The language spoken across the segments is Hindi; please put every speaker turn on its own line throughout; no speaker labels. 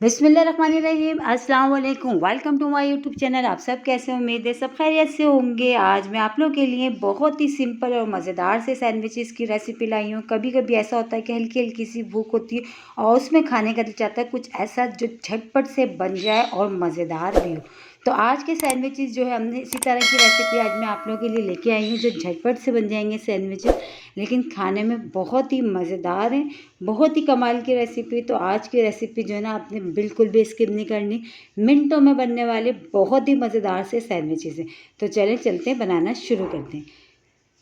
बिस्मिल्लाहिर्रहमानिर्रहीम, अस्सलाम वालेकुम। Welcome to my YouTube channel. आप सब कैसे हो? उम्मीद है सब खैरियत से होंगे। आज मैं आप लोगों के लिए बहुत ही सिंपल और मज़ेदार से सैंडविचेस की रेसिपी लाई हूँ। कभी कभी ऐसा होता है कि हल्की हल्की सी भूख होती है और उसमें खाने का दिल चाहता है कुछ ऐसा जो झटपट से बन जाए और मज़ेदार भी हो। तो आज के सैंडविचेस जो है हमने इसी तरह की रेसिपी आज मैं आप लोगों के लिए लेके आई हूँ जो झटपट से बन जाएंगे सैंडविचेस, लेकिन खाने में बहुत ही मज़ेदार हैं। बहुत ही कमाल की रेसिपी। तो आज की रेसिपी जो है ना आपने बिल्कुल भी स्किप नहीं करनी। मिनटों में बनने वाले बहुत ही मज़ेदार से सैंडविचेस हैं। तो चलें चलते हैं बनाना शुरू करते हैं।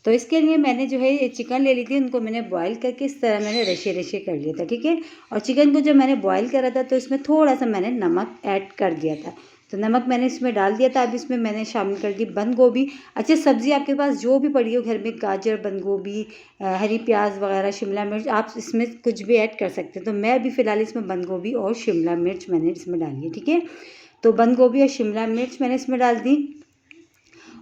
तो इसके लिए मैंने जो है ये चिकन ले ली थी, उनको मैंने बॉईल करके इस तरह मैंने रशे रशे कर लिया था, ठीक है। और चिकन को जब मैंने बॉईल करा था तो इसमें थोड़ा सा मैंने नमक ऐड कर दिया था। तो नमक मैंने इसमें डाल दिया था। अब इसमें मैंने शामिल कर दी बंद गोभी। अच्छा, सब्ज़ी आपके पास जो भी पड़ी हो घर में, गाजर, बंद गोभी, हरी प्याज वगैरह, शिमला मिर्च, आप इसमें कुछ भी ऐड कर सकते हैं। तो मैं अभी फ़िलहाल इसमें बंद गोभी और शिमला मिर्च मैंने इसमें डाली है, ठीक है। तो बंद गोभी और शिमला मिर्च मैंने इसमें डाल दी।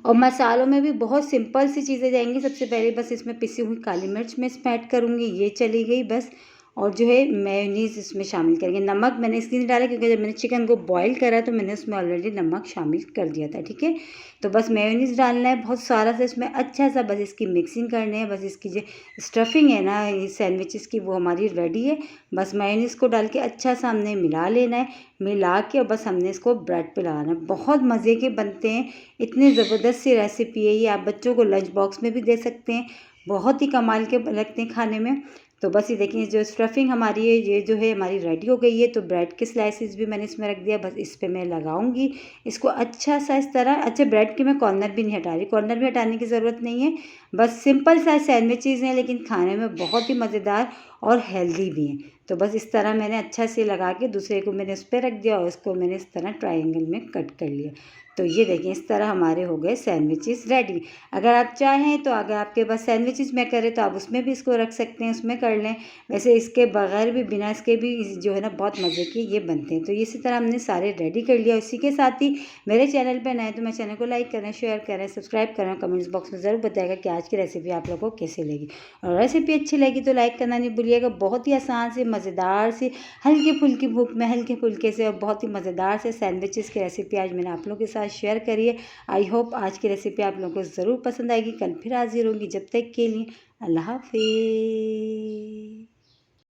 और मसालों में भी बहुत सिंपल सी चीज़ें जाएंगी। सबसे पहले बस इसमें पिसी हुई काली मिर्च मैं इसमें ऐड करूँगी, ये चली गई बस। और जो है मेयोनीज़ इसमें शामिल करेंगे। नमक मैंने इसलिए नहीं डाला क्योंकि जब मैंने चिकन को बॉईल करा तो मैंने उसमें ऑलरेडी नमक शामिल कर दिया था, ठीक है। तो बस मेयोनीज़ डालना है बहुत सारा सा इसमें, अच्छा सा बस इसकी मिक्सिंग करनी है। बस इसकी जो स्टफिंग है ना ये सैंडविचेस की, वो हमारी रेडी है। बस मेयोनीज़ को डाल के अच्छा सा हमने मिला लेना है। मिला के और बस हमने इसको ब्रेड पे लगाना है। बहुत मज़े के बनते हैं। इतनी ज़बरदस्त सी रेसिपी है ये, आप बच्चों को लंच बॉक्स में भी दे सकते हैं। बहुत ही कमाल के लगते हैं खाने में। तो बस ये देखिए जो स्टफिंग हमारी है ये जो है हमारी रेडी हो गई है। तो ब्रेड के स्लाइसेस भी मैंने इसमें रख दिया, बस इस पे मैं लगाऊंगी इसको अच्छा सा इस तरह। अच्छा, ब्रेड के मैं कॉर्नर भी नहीं हटा रही, कॉर्नर भी हटाने की ज़रूरत नहीं है। बस सिंपल सा सैंडविचेस हैं लेकिन खाने में बहुत ही मज़ेदार और हेल्दी भी हैं। तो बस इस तरह मैंने अच्छा से लगा के दूसरे को मैंने उस पर रख दिया और इसको मैंने इस तरह ट्रायंगल में कट कर लिया। तो ये देखिए इस तरह हमारे हो गए सैंडविचेस रेडी। अगर आप चाहें तो अगर आपके पास सैंडविचेस मेकर है तो आप उसमें भी इसको रख सकते हैं, उसमें कर लें। वैसे इसके बगैर भी, बिना इसके भी जो है ना बहुत मज़े के ये बनते हैं। तो इसी तरह हमने सारे रेडी कर लिया। इसी के साथ ही मेरे चैनल पर नए तो मेरे चैनल को लाइक करें, शेयर करें, सब्सक्राइब करें। कमेंट्स बॉक्स में ज़रूर बताएगा कि आज की रेसिपी आप लोगों को कैसी लगी। और रेसिपी अच्छी लगी तो लाइक करना नहीं भूलिएगा। बहुत ही आसान से, मज़ेदार से, हल्की फुल्की भूख में हल्के फुल्के से और बहुत ही मज़ेदार से सैंडविचेस की रेसिपी आज मैंने आप लोगों के साथ शेयर करी है। आई होप आज की रेसिपी आप लोगों को ज़रूर पसंद आएगी। कल फिर हाजिर होंगी, जब तक के लिए अल्लाह हाफिज़।